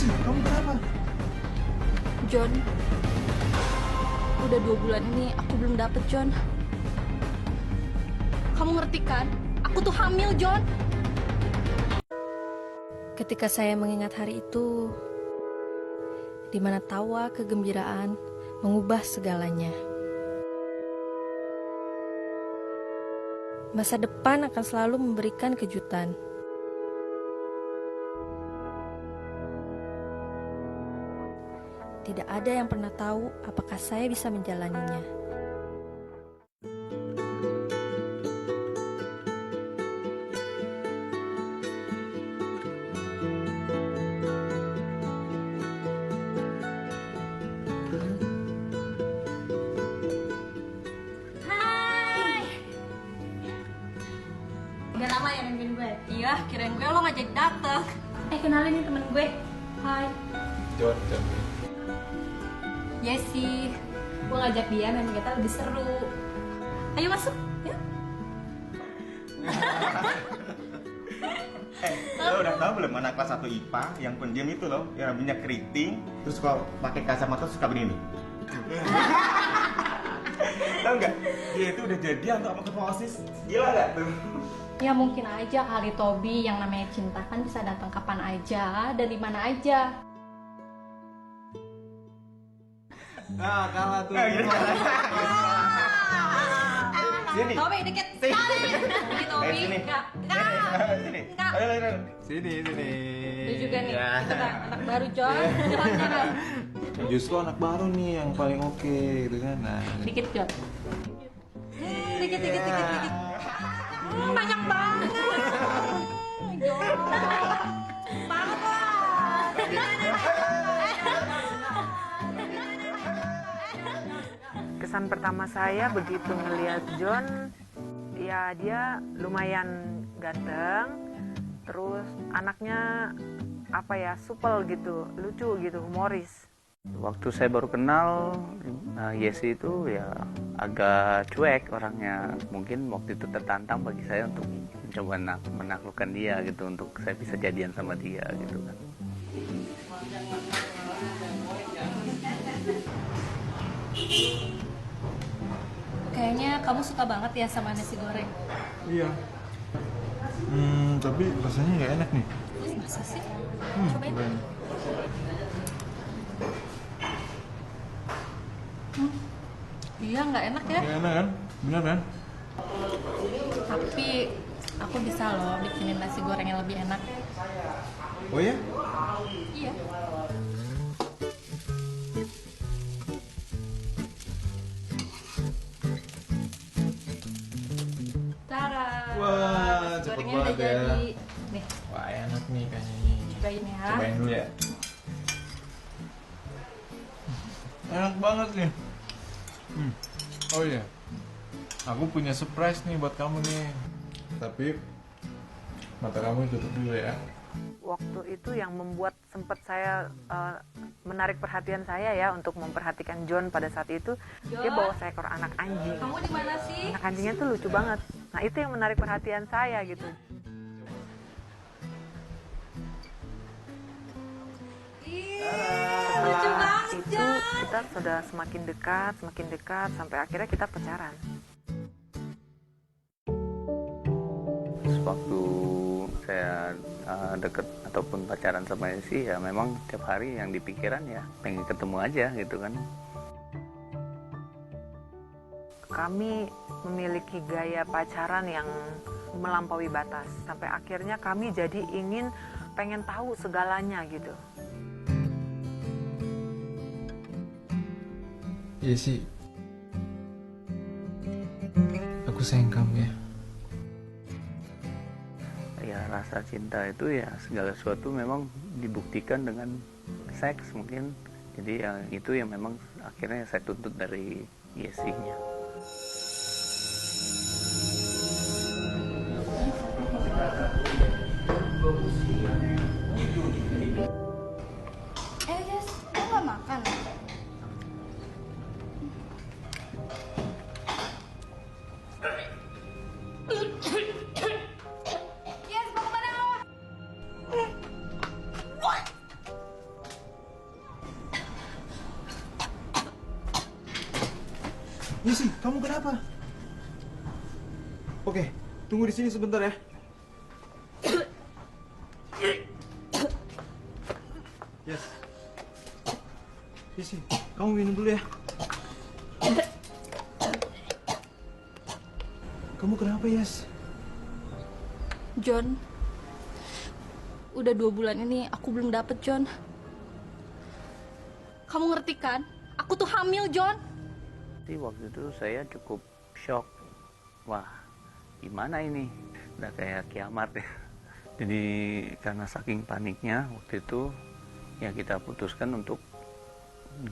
Jesse, kamu kenapa? John, udah 2 bulan ini aku belum dapet, John. Kamu ngerti kan? Aku tuh hamil, John. Ketika saya mengingat hari itu, di mana tawa kegembiraan mengubah segalanya. Masa depan akan selalu memberikan kejutan. Tidak ada yang pernah tahu apakah saya bisa menjalaninya. Hai. Udah lama ya nungguin gue? Iya, kirain gue lo gak jadi dateng. Kenalin nih temen gue. Hai. John. Jessie. Gue ngajak dia main kita lebih seru. Ayo masuk, ya. Lo udah tahu belum anak kelas 1 IPA yang pendiam itu loh, yang namanya keriting, terus kalau pakai kacamata suka begini. Tahu nggak? Dia itu udah jadian tuh sama ketua OSIS. Gila nggak tuh? Ya mungkin aja kali Tobi, yang namanya cinta kan bisa datang kapan aja dan di mana aja. Nah, kalah tuh. Sini. Tobi dikit sekali. Ini Tobi. Sini. Enggak. Sini. Enggak. Ayo. Sini. Lu juga nih. Ya. Kita anak baru John. Jangan. Justru anak baru nih yang paling oke, gitu kan? Nah, Dikit John. Dikit. Banyak banget. John. Banget lah. Kesan pertama saya begitu ngelihat John, ya dia lumayan ganteng, terus anaknya apa ya, supel gitu, lucu gitu, humoris. Waktu saya baru kenal Yesi itu ya agak cuek orangnya. Mungkin waktu itu tertantang bagi saya untuk mencoba menaklukkan dia gitu, untuk saya bisa jadian sama dia gitu kan. Kayaknya kamu suka banget ya sama nasi goreng. iya. Tapi rasanya nggak enak nih. Masa sih? Cobain. Iya, nggak enak ya. Nggak enak kan? Bener kan? Tapi aku bisa loh bikinin nasi goreng yang lebih enak. Oh ya? Iya. Tara. Wah, Nasi cepet gorengnya banget udah ya. jadi. Nih, Wah, enak nih kayaknya nih. cobain ya. Cobain dulu ya. Enak banget nih. Oh iya, aku punya surprise nih buat kamu nih. Tapi mata kamu tutup dulu ya. Waktu itu yang membuat sempat saya menarik perhatian saya ya untuk memperhatikan John pada saat itu, dia John? bawa seekor anak anjing. Kamu di mana sih? Anak anjingnya tuh lucu banget. Nah itu yang menarik perhatian saya gitu. Lucu banget, Itu kita sudah semakin dekat sampai akhirnya kita pacaran. Terus waktu saya deket ataupun pacaran sama Yesi ya memang tiap hari yang dipikiran ya pengen ketemu aja gitu kan. Kami memiliki gaya pacaran yang melampaui batas. Sampai akhirnya kami jadi ingin pengen tahu segalanya gitu. Iya sih. Aku sayang kamu ya. Ya rasa cinta itu ya segala sesuatu memang dibuktikan dengan seks mungkin. Jadi ya itu yang memang akhirnya saya tuntut dari Yesinya. Jess, lo gak makan? Yes, mau kemana lo? kamu kenapa? Oke, tunggu di sini sebentar ya. Yes. Sisi, kamu minum dulu ya. Kamu kenapa, Yes? John, udah 2 bulan ini aku belum dapet, John. Kamu ngerti kan? Aku tuh hamil, John. Jadi waktu itu saya cukup shock. Wah, gimana ini? Udah kayak kiamat ya. Jadi karena saking paniknya waktu itu, ya kita putuskan untuk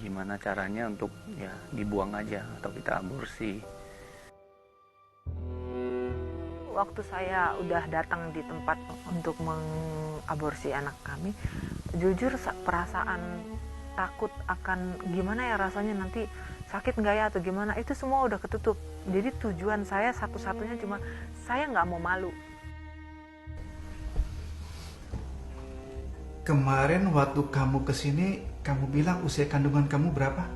gimana caranya untuk ya dibuang aja atau kita aborsi. Waktu saya udah datang di tempat untuk mengaborsi anak kami, jujur perasaan takut akan gimana ya rasanya nanti sakit nggak ya atau gimana, itu semua udah ketutup. Jadi tujuan saya satu-satunya cuma saya nggak mau malu. Kemarin waktu kamu kesini, kamu bilang usia kandungan kamu berapa?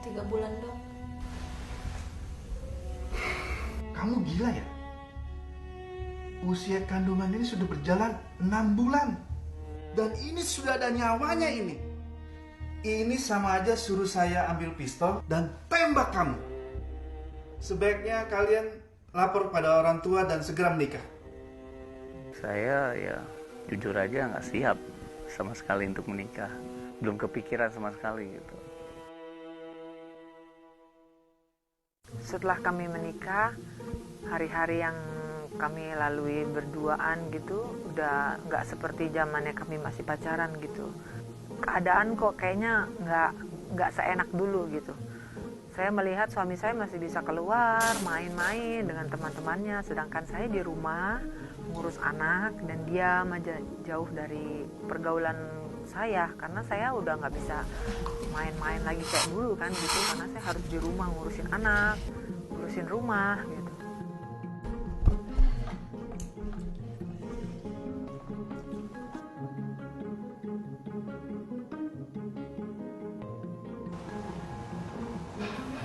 3 bulan, Dok. Kamu gila ya? Usia kandungan ini sudah berjalan 6 bulan. Dan ini sudah ada nyawanya ini. Ini sama aja suruh saya ambil pistol dan tembak kamu. Sebaiknya kalian lapor pada orang tua dan segera menikah. Saya ya jujur aja nggak siap sama sekali untuk menikah. Belum kepikiran sama sekali gitu. Setelah kami menikah, hari-hari yang kami lalui berduaan gitu udah nggak seperti zamannya kami masih pacaran gitu. Keadaan kok kayaknya nggak seenak dulu gitu. Saya melihat suami saya masih bisa keluar main-main dengan teman-temannya, sedangkan saya di rumah ngurus anak dan dia jauh dari pergaulan saya karena saya udah nggak bisa main-main lagi kayak dulu kan gitu, karena saya harus di rumah ngurusin anak, ngurusin rumah gitu.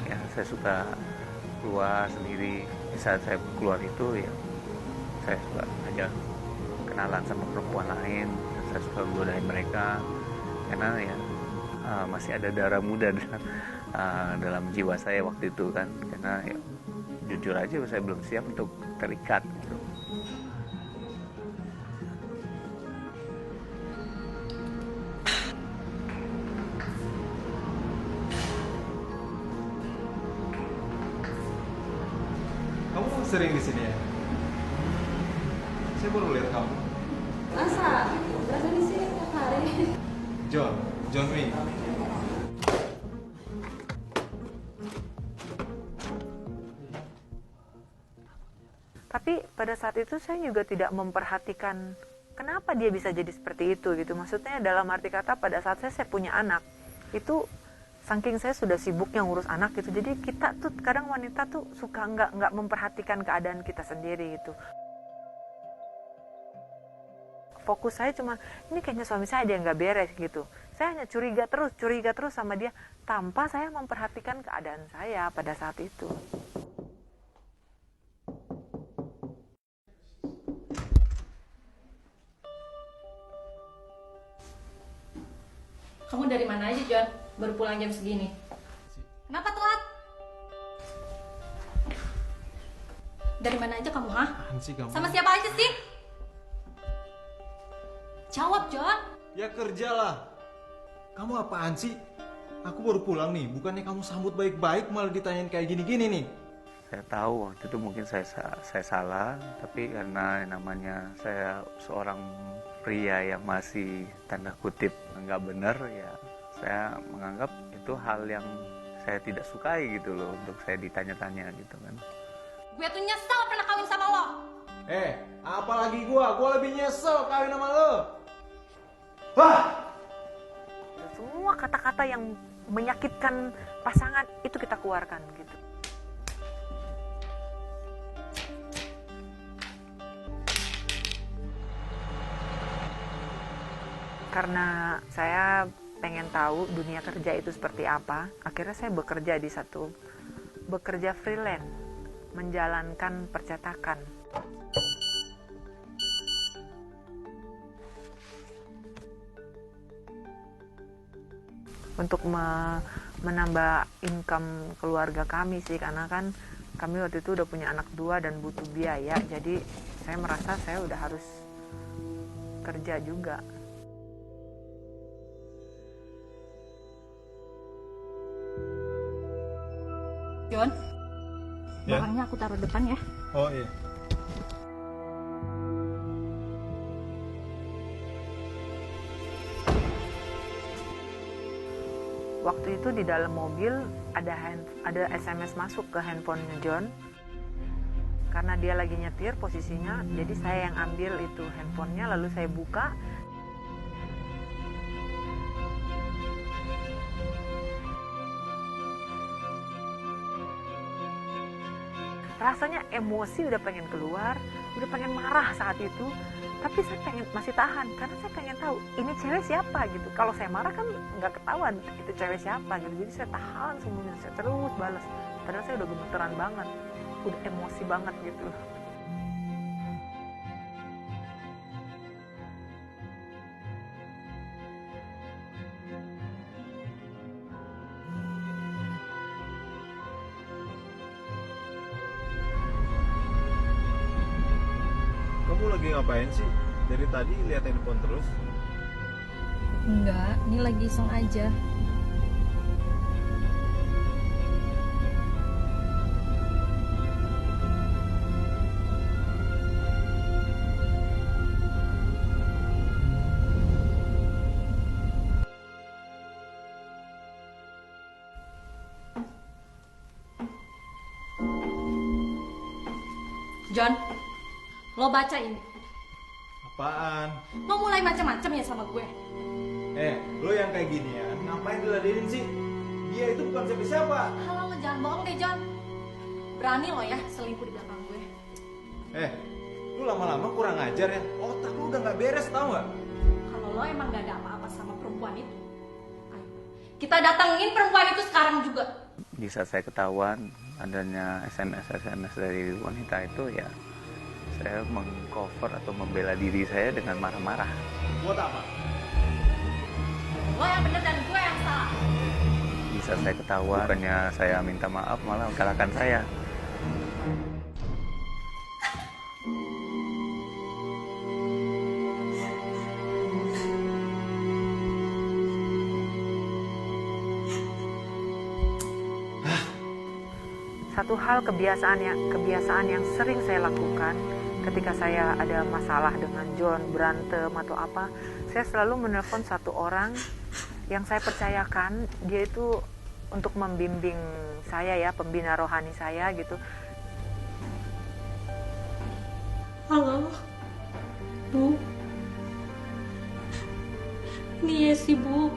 Ya saya suka keluar sendiri. Di saat saya keluar itu ya saya suka aja kenalan sama perempuan lain. Saya suka godain mereka karena ya masih ada darah muda dalam jiwa saya waktu itu kan, karena ya jujur aja saya belum siap untuk terikat gitu. Kamu sering di sini ya? Saya baru lihat kamu. Masa? Berasa di sini tiap hari. John Wayne. Tapi pada saat itu saya juga tidak memperhatikan kenapa dia bisa jadi seperti itu gitu. Maksudnya dalam arti kata pada saat saya punya anak, itu saking saya sudah sibuknya ngurus anak gitu. Jadi kita tuh kadang wanita tuh suka nggak memperhatikan keadaan kita sendiri gitu. Fokus saya cuma ini kayaknya suami saya ada yang nggak beres gitu. Saya hanya curiga terus sama dia tanpa saya memperhatikan keadaan saya pada saat itu. Kamu dari mana aja, John? Baru pulang jam segini. Kenapa telat? Dari mana aja kamu, hah? Apaan sih kamu? Sama siapa aja sih? Jawab, John. Ya kerjalah. Kamu apaan sih? Aku baru pulang nih, bukannya kamu sambut baik-baik malah ditanyain kayak gini-gini nih. Saya tahu waktu itu mungkin saya salah, tapi karena namanya saya seorang pria yang masih tanda kutip nggak benar, ya saya menganggap itu hal yang saya tidak sukai gitu loh, untuk saya ditanya-tanya gitu kan. Gue tuh nyesel pernah kawin sama lo. Apalagi gua lebih nyesel kawin sama lo. Wah! Semua kata-kata yang menyakitkan pasangan itu kita keluarkan gitu. Karena saya pengen tahu dunia kerja itu seperti apa, akhirnya saya bekerja freelance, menjalankan percetakan. Untuk menambah income keluarga kami sih, karena kan kami waktu itu udah punya anak 2 dan butuh biaya, jadi saya merasa saya udah harus kerja juga. John, Ya? barangnya aku taruh depan ya. Oh iya. Waktu itu di dalam mobil ada SMS masuk ke handphonenya John. Karena dia lagi nyetir posisinya, jadi saya yang ambil itu handphonenya, lalu saya buka. Rasanya emosi udah pengen keluar, udah pengen marah saat itu. Tapi saya masih tahan, karena saya pengen tahu ini cewek siapa gitu. Kalau saya marah kan nggak ketahuan itu cewek siapa gitu. Jadi saya tahan semuanya, saya terus balas. Padahal saya udah gemeteran banget, udah emosi banget gitu. Kamu lagi ngapain sih? Dari tadi lihat handphone terus. Enggak, ini lagi iseng aja. John, lo baca ini. Apaan? Lo mulai macam-macam ya sama gue. Lo yang kayak ginian, ngapain diladenin sih? Dia itu bukan siapa-siapa. Halo, lo jangan bohong deh, John. Berani lo ya selingkuh di belakang gue. Lu lama-lama kurang ajar ya. Otak lu udah nggak beres, tau nggak? Kalau lo emang gak ada apa-apa sama perempuan itu, ayo, kita datengin perempuan itu sekarang juga. Bisa saya ketahuan adanya SMS dari wanita itu, ya saya mengcover atau membela diri saya dengan marah-marah. Buat apa? Lo yang bener dan gue yang salah. Bisa saya ketahuan, bukannya saya minta maaf malah kalahkan saya. Satu hal kebiasaan yang sering saya lakukan ketika saya ada masalah dengan John, berantem atau apa, saya selalu menelpon satu orang yang saya percayakan, dia itu untuk membimbing saya ya, pembina rohani saya gitu. Halo, Bu. Ini Yesi, Bu.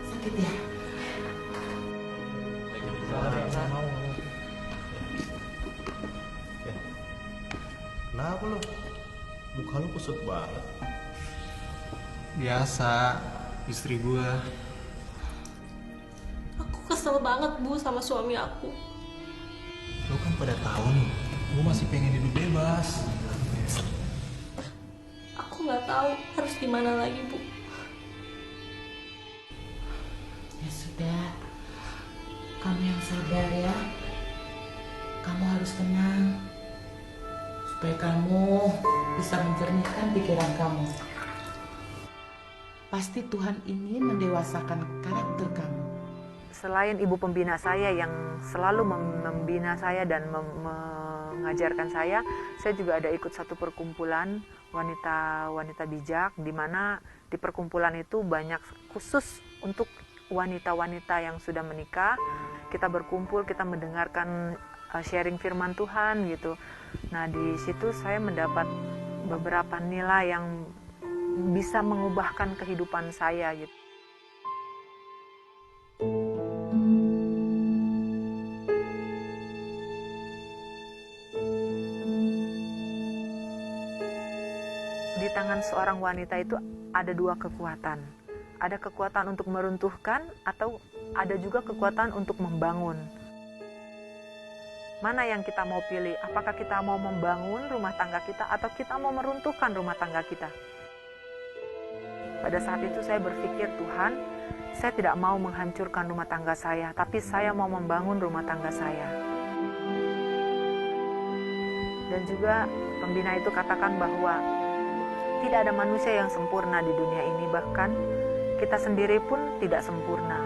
Sakit ya? Kenapa lo? Muka lo kusut banget. Biasa, istri gua. Aku kesel banget, Bu, sama suami aku. Lo kan pada tahu nih, gue masih pengen hidup bebas. Aku nggak tahu harus gimana lagi, Bu. Ya sudah, kamu yang sabar ya. Kamu harus tenang supaya kamu bisa menjernihkan pikiran kamu. Pasti Tuhan ingin mendewasakan karakter kamu. Selain ibu pembina saya yang selalu membina saya dan mengajarkan saya juga ada ikut satu perkumpulan wanita-wanita bijak, di mana di perkumpulan itu banyak khusus untuk wanita-wanita yang sudah menikah. Kita berkumpul, kita mendengarkan sharing firman Tuhan gitu. Nah, di situ saya mendapat beberapa nilai yang bisa mengubahkan kehidupan saya gitu. di tangan seorang wanita itu ada dua kekuatan. Ada kekuatan untuk meruntuhkan atau ada juga kekuatan untuk membangun. Mana yang kita mau pilih? Apakah kita mau membangun rumah tangga kita atau kita mau meruntuhkan rumah tangga kita? Pada saat itu saya berpikir, Tuhan, saya tidak mau menghancurkan rumah tangga saya, tapi saya mau membangun rumah tangga saya. Dan juga pembina itu katakan bahwa tidak ada manusia yang sempurna di dunia ini, bahkan kita sendiri pun tidak sempurna.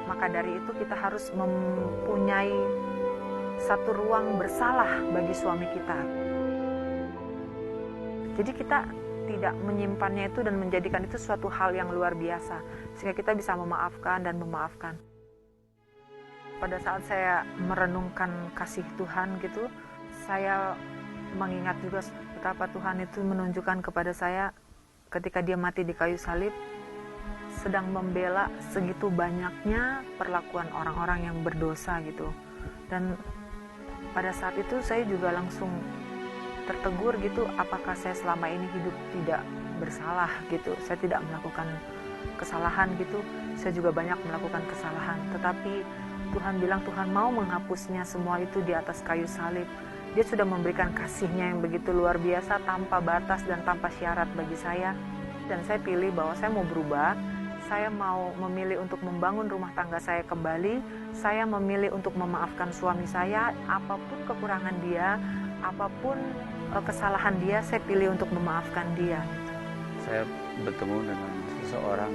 Maka dari itu kita harus mempunyai satu ruang bersalah bagi suami kita. Jadi kita tidak menyimpannya itu dan menjadikan itu suatu hal yang luar biasa, sehingga kita bisa memaafkan dan memaafkan. Pada saat saya merenungkan kasih Tuhan gitu, saya mengingat juga betapa Tuhan itu menunjukkan kepada saya ketika dia mati di kayu salib, sedang membela segitu banyaknya perlakuan orang-orang yang berdosa gitu. Dan pada saat itu saya juga langsung tertegur gitu, apakah saya selama ini hidup tidak bersalah gitu. Saya tidak melakukan kesalahan gitu, saya juga banyak melakukan kesalahan. Tetapi Tuhan bilang Tuhan mau menghapusnya semua itu di atas kayu salib. Dia sudah memberikan kasih-Nya yang begitu luar biasa, tanpa batas dan tanpa syarat bagi saya. Dan saya pilih bahwa saya mau berubah, saya mau memilih untuk membangun rumah tangga saya kembali, saya memilih untuk memaafkan suami saya, apapun kekurangan dia, apapun kesalahan dia, saya pilih untuk memaafkan dia. Saya bertemu dengan seseorang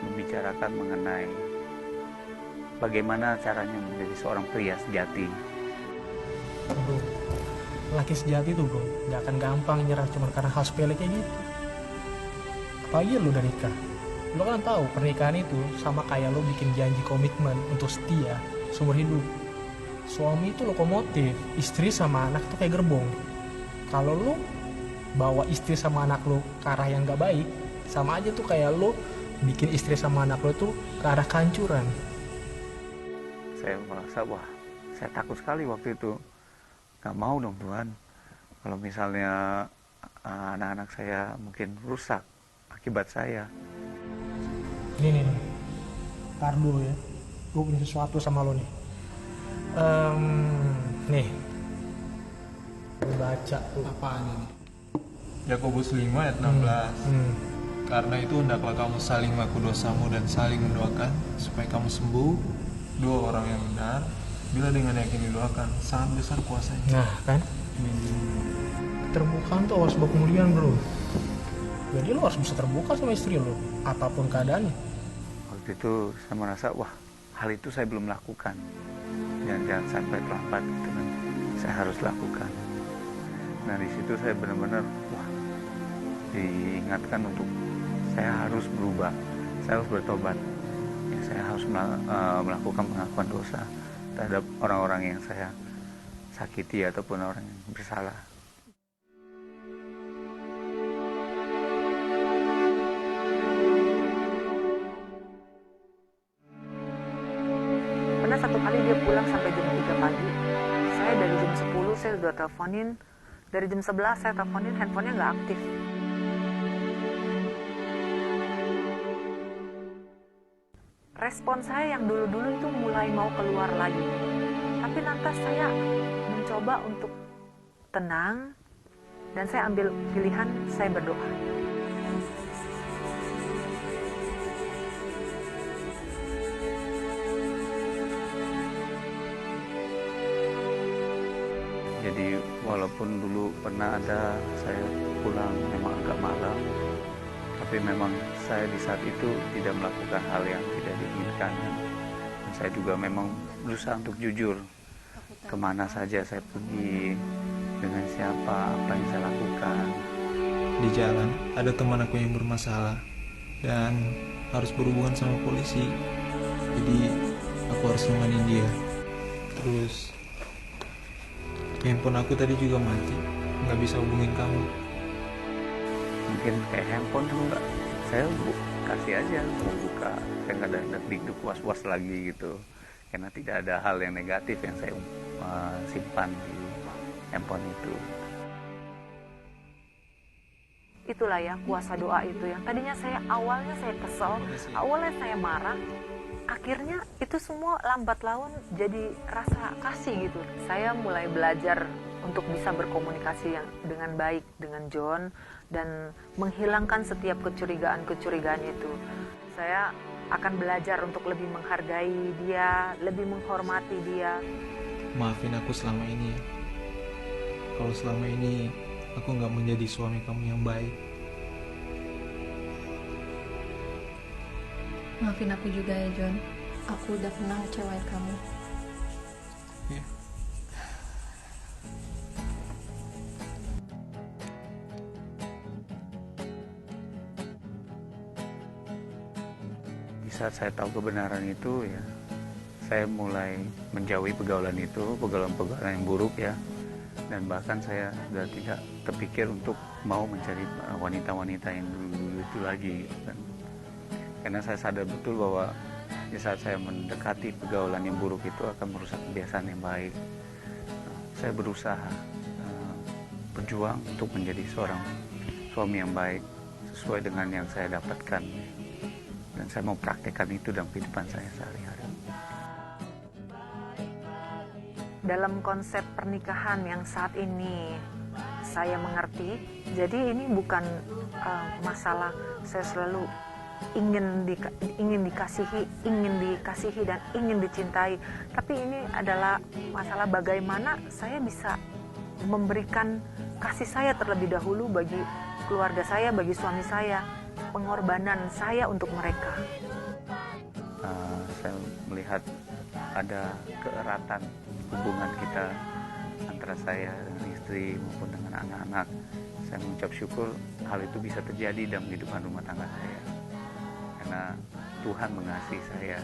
membicarakan mengenai bagaimana caranya menjadi seorang pria sejati. Bro, laki sejati tuh bro, gak akan gampang nyerah cuma karena hal sepele kayak gitu. Apalagi lu udah nikah, lu kan tahu pernikahan itu sama kayak lu bikin janji komitmen untuk setia seumur hidup. Suami itu lokomotif, istri sama anak tuh kayak gerbong. Kalau lu bawa istri sama anak lu ke arah yang gak baik, sama aja tuh kayak lu bikin istri sama anak lu tuh ke arah kehancuran. Saya merasa, wah, saya takut sekali waktu itu. Gak mau dong Tuhan, kalau misalnya anak-anak saya mungkin rusak akibat saya. Nih, ntar dulu ya, gue punya sesuatu sama lo nih. Nih, gue baca tuh. Apaan ini? Yakobus 5 ayat 16. Karena itu hendaklah kamu saling mengaku dosamu dan saling mendoakan supaya kamu sembuh. Dua orang yang benar, bila dengan yakin didoakan, sangat besar kuasanya. Nah kan, keterbukaan tuh harus sebuah kemuliaan bro. Jadi lo harus bisa terbuka sama istri lo, apapun keadaannya. Waktu itu saya merasa, wah, hal itu saya belum lakukan. Jangan sampai terlambat gitu kan. Saya harus lakukan. Nah di situ saya benar-benar, wah, diingatkan untuk saya harus berubah, saya harus bertobat. Ya, saya harus melakukan pengakuan dosa terhadap orang-orang yang saya sakiti ataupun orang yang bersalah. Pernah satu kali dia pulang sampai jam 3 pagi. Saya dari jam 10 saya sudah teleponin, dari jam 11 saya teleponin, handphonenya nggak aktif. Respon saya yang dulu-dulu itu mulai mau keluar lagi. Tapi lantas saya mencoba untuk tenang dan saya ambil pilihan, saya berdoa. Jadi walaupun dulu pernah ada saya pulang memang agak malam, tapi memang saya di saat itu tidak melakukan hal yang tidak diinginkan. Dan saya juga memang berusaha untuk jujur kemana saja saya pergi, dengan siapa, apa yang saya lakukan. Di jalan ada teman aku yang bermasalah dan harus berhubungan sama polisi, jadi aku harus nemanin dia. Terus handphone aku tadi juga mati, nggak bisa hubungin kamu. Mungkin kayak handphone tuh enggak, saya kasih aja, mau buka, saya nggak ada dikduk was-was lagi gitu, karena tidak ada hal yang negatif yang saya simpan di handphone itu. itulah ya kuasa doa itu, yang tadinya awalnya saya kesel, awalnya saya marah, akhirnya itu semua lambat laun jadi rasa kasih gitu. Saya mulai belajar untuk bisa berkomunikasi dengan baik dengan John dan menghilangkan setiap kecurigaan itu. Saya akan belajar untuk lebih menghargai dia, lebih menghormati dia. Maafin aku selama ini ya. Kalau selama ini aku nggak menjadi suami kamu yang baik. Maafin aku juga ya John, aku udah pernah ngecewain kamu. Ya. Di saat saya tahu kebenaran itu ya, saya mulai menjauhi pergaulan itu, pergaulan-pergaulan yang buruk ya. Dan bahkan saya sudah tidak terpikir untuk mau mencari wanita-wanita yang dulu itu lagi gitu kan. Karena saya sadar betul bahwa di saat saya mendekati pergaulan yang buruk itu akan merusak kebiasaan yang baik. Saya berusaha berjuang untuk menjadi seorang suami yang baik sesuai dengan yang saya dapatkan. Dan saya mau praktekkan itu dalam kehidupan saya sehari-hari. Dalam konsep pernikahan yang saat ini saya mengerti, jadi ini bukan masalah saya selalu ingin dikasihi dan ingin dicintai, tapi ini adalah masalah bagaimana saya bisa memberikan kasih saya terlebih dahulu bagi keluarga saya, bagi suami saya, pengorbanan saya untuk mereka. Saya melihat ada keeratan hubungan kita antara saya dengan istri maupun dengan anak-anak. Saya mengucap syukur hal itu bisa terjadi dalam kehidupan rumah tangga saya, karena Tuhan mengasihi saya.